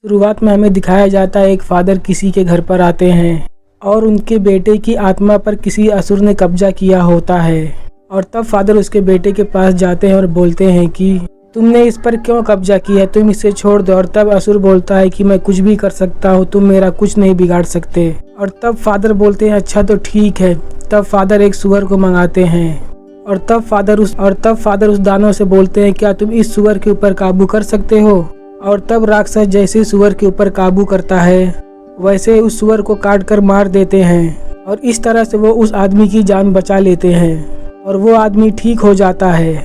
शुरुआत में हमें दिखाया जाता है एक फादर किसी के घर पर आते हैं और उनके बेटे की आत्मा पर किसी असुर ने कब्जा किया होता है। और तब फादर उसके बेटे के पास जाते हैं और बोलते हैं कि तुमने इस पर क्यों कब्जा किया, तुम इसे छोड़ दो। और तब असुर बोलता है कि मैं कुछ भी कर सकता हूँ, तुम मेरा कुछ नहीं बिगाड़ सकते। और तब फादर बोलते हैं अच्छा तो ठीक है। तब फादर एक सुअर को मंगाते हैं और तब फादर उस दानव से बोलते हैं क्या तुम इस सुअर के ऊपर काबू कर सकते हो। और तब राक्षस जैसे सुअर के ऊपर काबू करता है वैसे उस सुअर को काट कर मार देते हैं और इस तरह से वो उस आदमी की जान बचा लेते हैं और वो आदमी ठीक हो जाता है।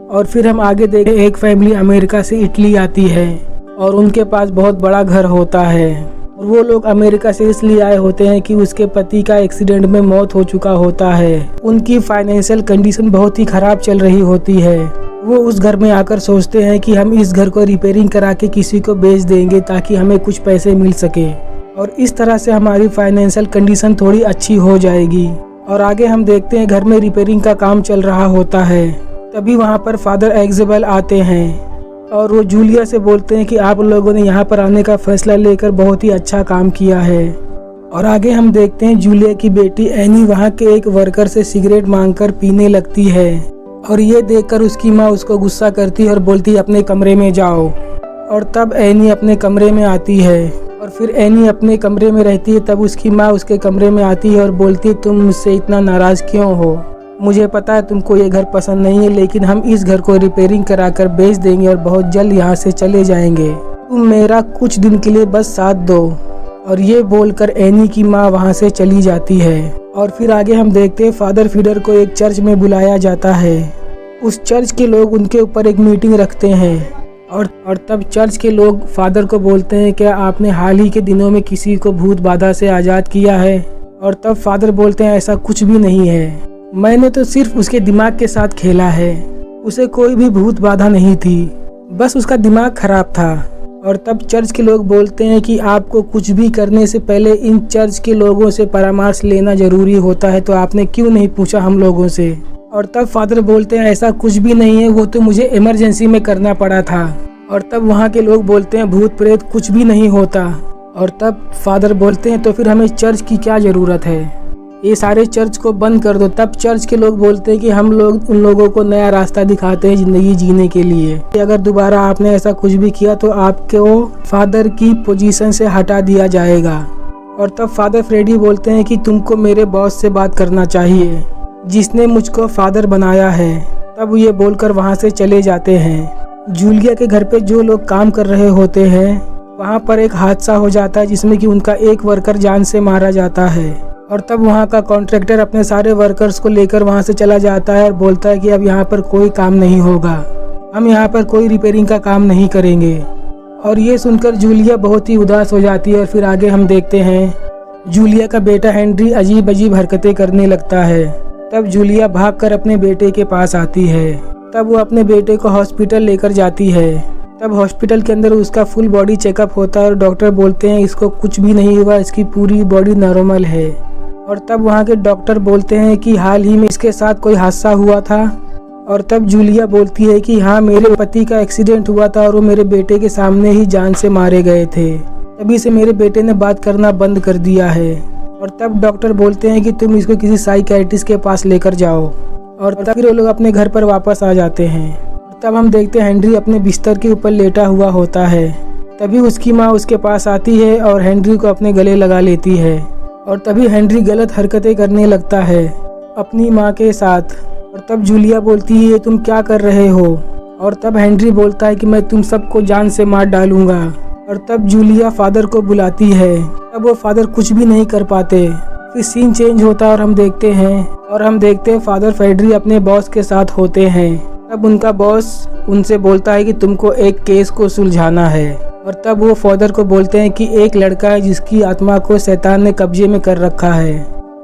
और फिर हम आगे देखें, एक फैमिली अमेरिका से इटली आती है और उनके पास बहुत बड़ा घर होता है और वो लोग अमेरिका से इसलिए आए होते हैं कि उसके पति का एक्सीडेंट में मौत हो चुका होता है। उनकी फाइनेंशियल कंडीशन बहुत ही खराब चल रही होती है। वो उस घर में आकर सोचते हैं कि हम इस घर को रिपेयरिंग करा के किसी को बेच देंगे ताकि हमें कुछ पैसे मिल सके और इस तरह से हमारी फाइनेंशियल कंडीशन थोड़ी अच्छी हो जाएगी। और आगे हम देखते हैं घर में रिपेयरिंग का काम चल रहा होता है। तभी वहाँ पर फादर एग्जेबल आते हैं और वो जूलिया से बोलते हैं कि आप लोगों ने यहाँ पर आने का फैसला लेकर बहुत ही अच्छा काम किया है। और आगे हम देखते हैं जूलिया की बेटी एनी वहाँ के एक वर्कर से सिगरेट मांगकर पीने लगती है और ये देखकर उसकी माँ उसको गुस्सा करती है और बोलती है अपने कमरे में जाओ। और तब एनी अपने कमरे में आती है और फिर एनी अपने कमरे में रहती है। तब उसकी माँ उसके कमरे में आती है और बोलती है तुम मुझसे इतना नाराज क्यों हो, मुझे पता है तुमको ये घर पसंद नहीं है लेकिन हम इस घर को रिपेयरिंग कराकर बेच देंगे और बहुत जल्द यहाँ से चले जाएंगे, तुम मेरा कुछ दिन के लिए बस साथ दो। और ये बोलकर एनी की माँ वहाँ से चली जाती है। और फिर आगे हम देखते हैं फादर फीडर को एक चर्च में बुलाया जाता है। उस चर्च के लोग उनके ऊपर एक मीटिंग रखते हैं और तब चर्च के लोग फादर को बोलते हैं क्या आपने हाल ही के दिनों में किसी को भूत बाधा से आज़ाद किया है। और तब फादर बोलते हैं ऐसा कुछ भी नहीं है, मैंने तो सिर्फ उसके दिमाग के साथ खेला है, उसे कोई भी भूत बाधा नहीं थी, बस उसका दिमाग खराब था। और तब चर्च के लोग बोलते हैं कि आपको कुछ भी करने से पहले इन चर्च के लोगों से परामर्श लेना जरूरी होता है, तो आपने क्यों नहीं पूछा हम लोगों से। और तब फादर बोलते हैं ऐसा कुछ भी नहीं है, वो तो मुझे इमरजेंसी में करना पड़ा था। और तब वहाँ के लोग बोलते हैं भूत प्रेत कुछ भी नहीं होता। और तब फादर बोलते हैं तो फिर हमें चर्च की क्या ज़रूरत है, ये सारे चर्च को बंद कर दो। तब चर्च के लोग बोलते हैं कि हम लोग उन लोगों को नया रास्ता दिखाते हैं ज़िंदगी जीने के लिए, अगर दोबारा आपने ऐसा कुछ भी किया तो आपको फादर की पोजीशन से हटा दिया जाएगा। और तब फादर फ्रेडी बोलते हैं कि तुमको मेरे बॉस से बात करना चाहिए जिसने मुझको फादर बनाया है। तब ये बोलकर वहाँ से चले जाते हैं। जूलिया के घर पे जो लोग काम कर रहे होते हैं वहाँ पर एक हादसा हो जाता है जिसमें कि उनका एक वर्कर जान से मारा जाता है। और तब वहाँ का कॉन्ट्रैक्टर अपने सारे वर्कर्स को लेकर वहाँ से चला जाता है और बोलता है कि अब यहाँ पर कोई काम नहीं होगा, हम यहाँ पर कोई रिपेयरिंग का काम नहीं करेंगे। और ये सुनकर जूलिया बहुत ही उदास हो जाती है। और फिर आगे हम देखते हैं जूलिया का बेटा हेनरी अजीब अजीब हरकतें करने लगता है। तब जूलिया भागकर अपने बेटे के पास आती है। तब वो अपने बेटे को हॉस्पिटल लेकर जाती है। तब हॉस्पिटल के अंदर उसका फुल बॉडी चेकअप होता है और डॉक्टर बोलते हैं इसको कुछ भी नहीं हुआ, इसकी पूरी बॉडी नॉर्मल है। और तब वहाँ के डॉक्टर बोलते हैं कि हाल ही में इसके साथ कोई हादसा हुआ था। और तब जूलिया बोलती है कि हाँ, मेरे पति का एक्सीडेंट हुआ था और वो मेरे बेटे के सामने ही जान से मारे गए थे, तभी से मेरे बेटे ने बात करना बंद कर दिया है। और तब डॉक्टर बोलते हैं कि तुम इसको किसी साइकियाट्रिस्ट के पास लेकर जाओ। और तब फिर वो लोग अपने घर पर वापस आ जाते हैं। तब हम देखते हैं हेनरी अपने बिस्तर के ऊपर लेटा हुआ होता है। तभी उसकी माँ उसके पास आती है और हेनरी को अपने गले लगा लेती है। और तभी हेनरी गलत हरकतें करने लगता है अपनी माँ के साथ। और तब जूलिया बोलती है तुम क्या कर रहे हो। और तब हेनरी बोलता है कि मैं तुम सबको जान से मार डालूंगा। और तब जूलिया फादर को बुलाती है। तब वो फादर कुछ भी नहीं कर पाते। फिर सीन चेंज होता है और हम देखते हैं फादर फेडरी अपने बॉस के साथ होते हैं। तब उनका बॉस उनसे बोलता है कि तुमको एक केस को सुलझाना है। और तब वो फादर को बोलते हैं कि एक लड़का है जिसकी आत्मा को शैतान ने कब्जे में कर रखा है,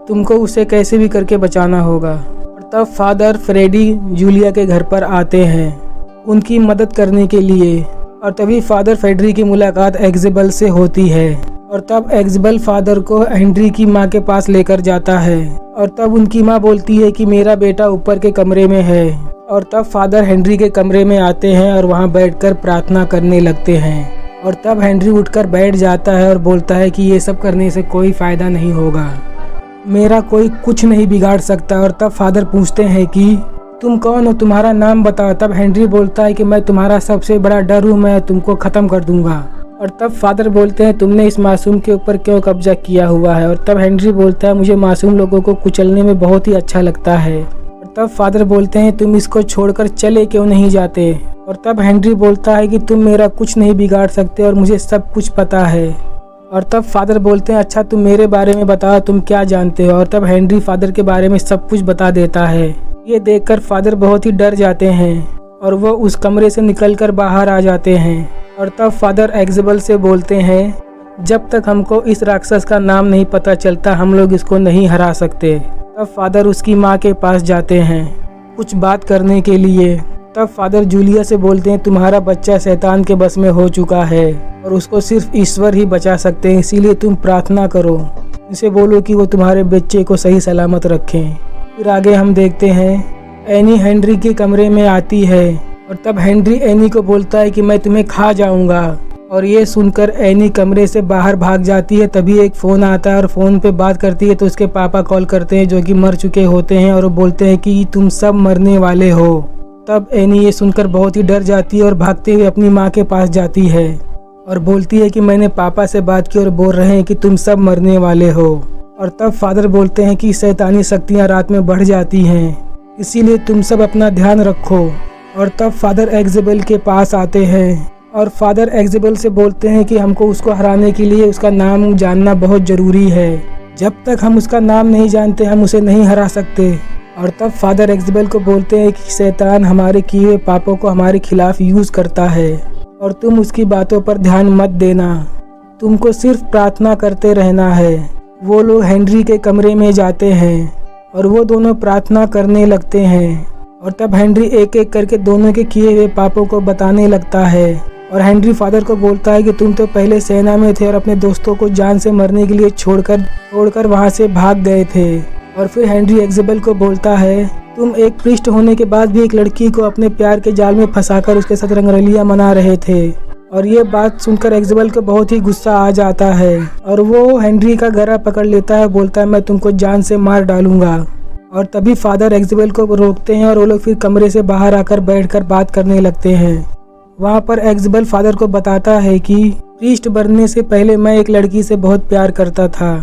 तुमको उसे कैसे भी करके बचाना होगा। और तब फादर फ्रेडी जूलिया के घर पर आते हैं उनकी मदद करने के लिए। और तभी फादर फेडरी की मुलाकात एग्जेबल से होती है। और तब एग्जेबल फादर को हेनरी की माँ के पास लेकर जाता है। और तब उनकी माँ बोलती है कि मेरा बेटा ऊपर के कमरे में है। और तब फादर हेनरी के कमरे में आते हैं और वहाँ बैठकर प्रार्थना करने लगते हैं। और तब हेनरी उठकर बैठ जाता है और बोलता है कि ये सब करने से कोई फ़ायदा नहीं होगा, मेरा कोई कुछ नहीं बिगाड़ सकता। और तब फादर पूछते हैं कि तुम कौन हो, तुम्हारा नाम बताओ। तब हेनरी बोलता है कि मैं तुम्हारा सबसे बड़ा डर हूँ, मैं तुमको ख़त्म कर दूंगा। और तब फादर बोलते हैं तुमने इस मासूम के ऊपर क्यों कब्जा किया हुआ है। और तब हेनरी बोलता है मुझे मासूम लोगों को कुचलने में बहुत ही अच्छा लगता है। और तब फादर बोलते हैं तुम इसको छोड़कर चले क्यों नहीं जाते। और तब हेनरी बोलता है कि तुम मेरा कुछ नहीं बिगाड़ सकते और मुझे सब कुछ पता है। और तब फादर बोलते हैं अच्छा तुम मेरे बारे में बताओ, तुम क्या जानते हो। और तब हेनरी फादर के बारे में सब कुछ बता देता है। ये देखकर फादर बहुत ही डर जाते हैं और वो उस कमरे से निकलकर बाहर आ जाते हैं। और तब फादर एक्सेबल से बोलते हैं जब तक हमको इस राक्षस का नाम नहीं पता चलता हम लोग इसको नहीं हरा सकते। तब फादर उसकी माँ के पास जाते हैं कुछ बात करने के लिए। तब फादर जूलिया से बोलते हैं तुम्हारा बच्चा शैतान के बस में हो चुका है और उसको सिर्फ ईश्वर ही बचा सकते हैं, इसीलिए तुम प्रार्थना करो, इसे बोलो कि वो तुम्हारे बच्चे को सही सलामत रखें। फिर आगे हम देखते हैं एनी हेनरी के कमरे में आती है और तब हेनरी एनी को बोलता है कि मैं तुम्हें खा जाऊंगा। और ये सुनकर एनी कमरे से बाहर भाग जाती है। तभी एक फ़ोन आता है और फ़ोन पे बात करती है तो उसके पापा कॉल करते हैं जो कि मर चुके होते हैं और वो बोलते हैं कि तुम सब मरने वाले हो। तब एनी ये सुनकर बहुत ही डर जाती है और भागते हुए अपनी माँ के पास जाती है और बोलती है कि मैंने पापा से बात की और बोल रहे हैं कि तुम सब मरने वाले हो। और तब फादर बोलते हैं कि शैतानी शक्तियाँ रात में बढ़ जाती हैं, इसीलिए तुम सब अपना ध्यान रखो। और तब फादर एक्सेबल के पास आते हैं और फादर एक्सेबल से बोलते हैं कि हमको उसको हराने के लिए उसका नाम जानना बहुत ज़रूरी है, जब तक हम उसका नाम नहीं जानते हम उसे नहीं हरा सकते। और तब फादर एक्सेबल को बोलते हैं कि शैतान हमारे किए हुए पापों को हमारे खिलाफ यूज़ करता है और तुम उसकी बातों पर ध्यान मत देना, तुमको सिर्फ प्रार्थना करते रहना है। वो लोग हेनरी के कमरे में जाते हैं और वो दोनों प्रार्थना करने लगते हैं। और तब हेनरी एक एक करके दोनों के किए हुए पापों को बताने लगता है और हेनरी फादर को बोलता है कि तुम तो पहले सेना में थे और अपने दोस्तों को जान से मरने के लिए छोड़कर वहां से भाग गए थे। और फिर हेनरी एक्सेबल को बोलता है तुम एक प्रीस्ट होने के बाद भी एक लड़की को अपने प्यार के जाल में फंसाकर उसके साथ रंगरलियां मना रहे थे। और ये बात सुनकर एक्सेबल को बहुत ही गुस्सा आ जाता है और वो हेनरी का गला पकड़ लेता है, बोलता है मैं तुमको जान से मार डालूंगा। और तभी फादर एक्सेबल को रोकते हैं और वो लोग फिर कमरे से बाहर आकर बैठकर बात करने लगते हैं। वहाँ पर एक्सेबल फादर को बताता है कि प्रीस्ट बनने से पहले मैं एक लड़की से बहुत प्यार करता था,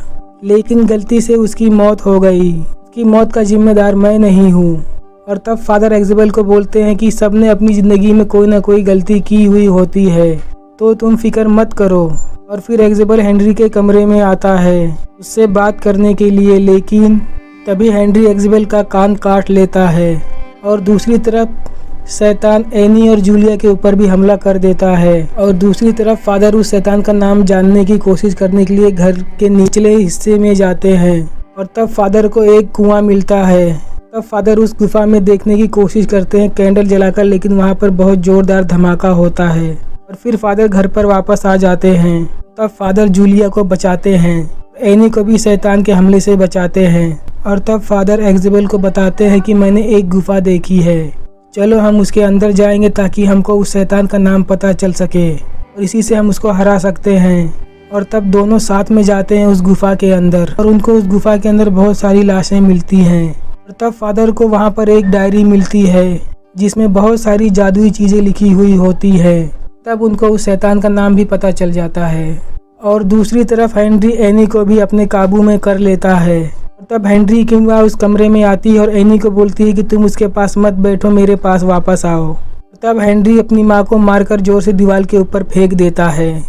लेकिन गलती से उसकी मौत हो गई, उसकी मौत का जिम्मेदार मैं नहीं हूँ। और तब फादर एक्सेबल को बोलते हैं कि सबने अपनी ज़िंदगी में कोई ना कोई गलती की हुई होती है, तो तुम फिक्र मत करो। और फिर एक्सेबल हेनरी के कमरे में आता है उससे बात करने के लिए, लेकिन तभी हेनरी एक्सेबल का कान काट लेता है और दूसरी तरफ शैतान एनी और जूलिया के ऊपर भी हमला कर देता है। और दूसरी तरफ फादर उस शैतान का नाम जानने की कोशिश करने के लिए घर के निचले हिस्से में जाते हैं और तब फादर को एक कुआं मिलता है। तब फादर उस गुफा में देखने की कोशिश करते हैं कैंडल जलाकर, लेकिन वहाँ पर बहुत जोरदार धमाका होता है। और फिर फादर घर पर वापस आ जाते हैं। तब फादर जूलिया को बचाते हैं, एनी को भी शैतान के हमले से बचाते हैं। और तब फादर एक्सेबल को बताते हैं कि मैंने एक गुफा देखी है, चलो हम उसके अंदर जाएंगे ताकि हमको उस शैतान का नाम पता चल सके और इसी से हम उसको हरा सकते हैं। और तब दोनों साथ में जाते हैं उस गुफा के अंदर और उनको उस गुफा के अंदर बहुत सारी लाशें मिलती हैं। और तब फादर को वहाँ पर एक डायरी मिलती है जिसमें बहुत सारी जादुई चीज़ें लिखी हुई होती है। तब उनको उस शैतान का नाम भी पता चल जाता है। और दूसरी तरफ हेनरी एनी को भी अपने काबू में कर लेता है। तब हेनरी की माँ उस कमरे में आती है और एनी को बोलती है कि तुम उसके पास मत बैठो, मेरे पास वापस आओ। तब हेनरी अपनी माँ को मारकर जोर से दीवार के ऊपर फेंक देता है।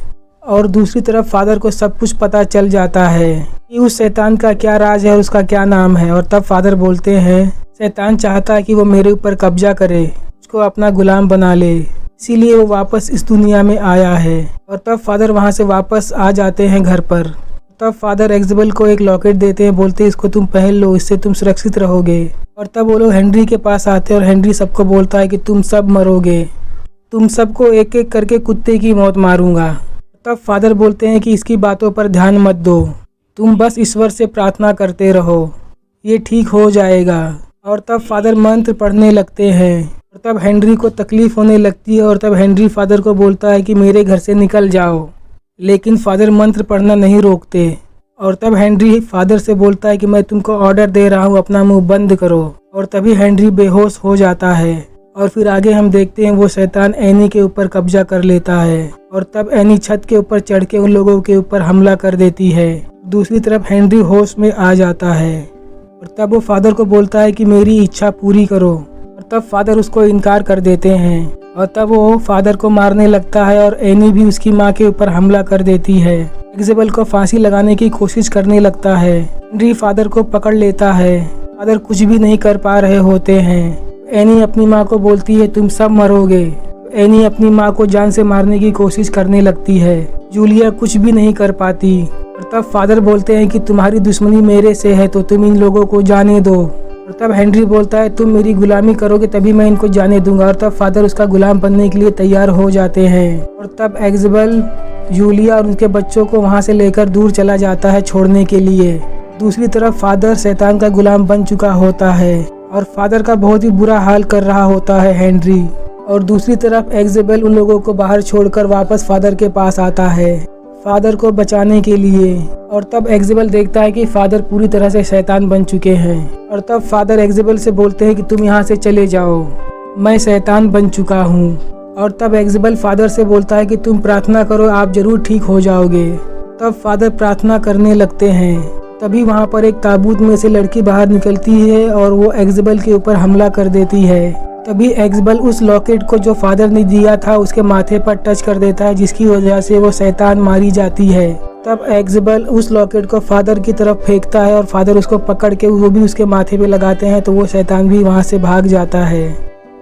और दूसरी तरफ फादर को सब कुछ पता चल जाता है कि उस शैतान का क्या राज है और उसका क्या नाम है। और तब फादर बोलते हैं शैतान चाहता है कि वो मेरे ऊपर कब्जा करे, उसको अपना गुलाम बना ले, इसीलिए वो वापस इस दुनिया में आया है। और तब फादर वहाँ से वापस आ जाते हैं घर पर। तब फादर एक्सेबल को एक लॉकेट देते हैं, बोलते हैं इसको तुम पहन लो, इससे तुम सुरक्षित रहोगे। और तब वो लोग हेनरी के पास आते हैं और हेनरी सबको बोलता है कि तुम सब मरोगे, तुम सबको एक एक करके कुत्ते की मौत मारूंगा। तब फादर बोलते हैं कि इसकी बातों पर ध्यान मत दो, तुम बस ईश्वर से प्रार्थना करते रहो, ये ठीक हो जाएगा। और तब फादर मंत्र पढ़ने लगते हैं और तब हेनरी को तकलीफ होने लगती है और तब हेनरी फादर को बोलता है कि मेरे घर से निकल जाओ, लेकिन फादर मंत्र पढ़ना नहीं रोकते। और तब हेनरी फादर से बोलता है कि मैं तुमको ऑर्डर दे रहा हूँ, अपना मुंह बंद करो। और तभी हेनरी बेहोश हो जाता है और फिर आगे हम देखते हैं वो शैतान एनी के ऊपर कब्जा कर लेता है और तब एनी छत के ऊपर चढ़ के उन लोगों के ऊपर हमला कर देती है। दूसरी तरफ हेनरी होश में आ जाता है और तब वो फादर को बोलता है कि मेरी इच्छा पूरी करो। और तब फादर उसको इनकार कर देते हैं और तब वो फादर को मारने लगता है और एनी भी उसकी माँ के ऊपर हमला कर देती है। इज़ाबेल को फांसी लगाने की कोशिश करने लगता है। हेनरी फादर को पकड़ लेता है। फादर कुछ भी नहीं कर पा रहे होते हैं। एनी अपनी माँ को बोलती है तुम सब मरोगे। एनी अपनी माँ को जान से मारने की कोशिश करने लगती है। जूलिया कुछ भी नहीं कर पाती और तब फादर बोलते हैं कि तुम्हारी दुश्मनी मेरे से है तो तुम इन लोगों को जाने दो। और तब हेनरी बोलता है तुम मेरी गुलामी करोगे तभी मैं इनको जाने दूंगा। और तब फादर उसका गुलाम बनने के लिए तैयार हो जाते हैं। और तब इज़ाबेल जूलिया और उनके बच्चों को वहाँ से लेकर दूर चला जाता है छोड़ने के लिए। दूसरी तरफ फादर शैतान का गुलाम बन चुका होता है और फादर का बहुत ही बुरा हाल कर रहा होता है हेनरी। और दूसरी तरफ इज़ाबेल उन लोगों को बाहर छोड़कर वापस फादर के पास आता है फादर को बचाने के लिए। और तब इज़ाबेल देखता है कि फादर पूरी तरह से शैतान बन चुके हैं। और तब फादर इज़ाबेल से बोलते हैं कि तुम यहाँ से चले जाओ, मैं शैतान बन चुका हूँ। और तब इज़ाबेल फादर से बोलता है कि तुम प्रार्थना करो, आप जरूर ठीक हो जाओगे। तब फादर प्रार्थना करने लगते हैं। तभी वहाँ पर एक ताबूत में से लड़की बाहर निकलती है और वो इज़ाबेल के ऊपर हमला कर देती है। तभी इज़ाबेल उस लॉकेट को जो फादर ने दिया था उसके माथे पर टच कर देता है, जिसकी वजह से वो शैतान मारी जाती है। तब इज़ाबेल उस लॉकेट को फादर की तरफ फेंकता है और फादर उसको पकड़ के वो भी उसके माथे पे लगाते हैं तो वो शैतान भी वहाँ से भाग जाता है।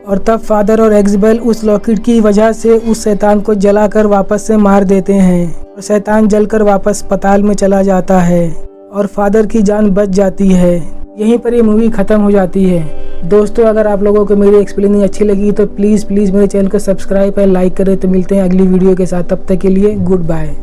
और तब फादर और इज़ाबेल उस लॉकेट की वजह से उस शैतान को जलाकर वापस से मार देते हैं और शैतान जलकर वापस अस्पताल में चला जाता है और फादर की जान बच जाती है। यहीं पर ये मूवी ख़त्म हो जाती है। दोस्तों अगर आप लोगों को मेरी एक्सप्लेनिंग अच्छी लगी तो प्लीज़ मेरे चैनल को सब्सक्राइब और लाइक करें। तो मिलते हैं अगली वीडियो के साथ, तब तक के लिए गुड बाय।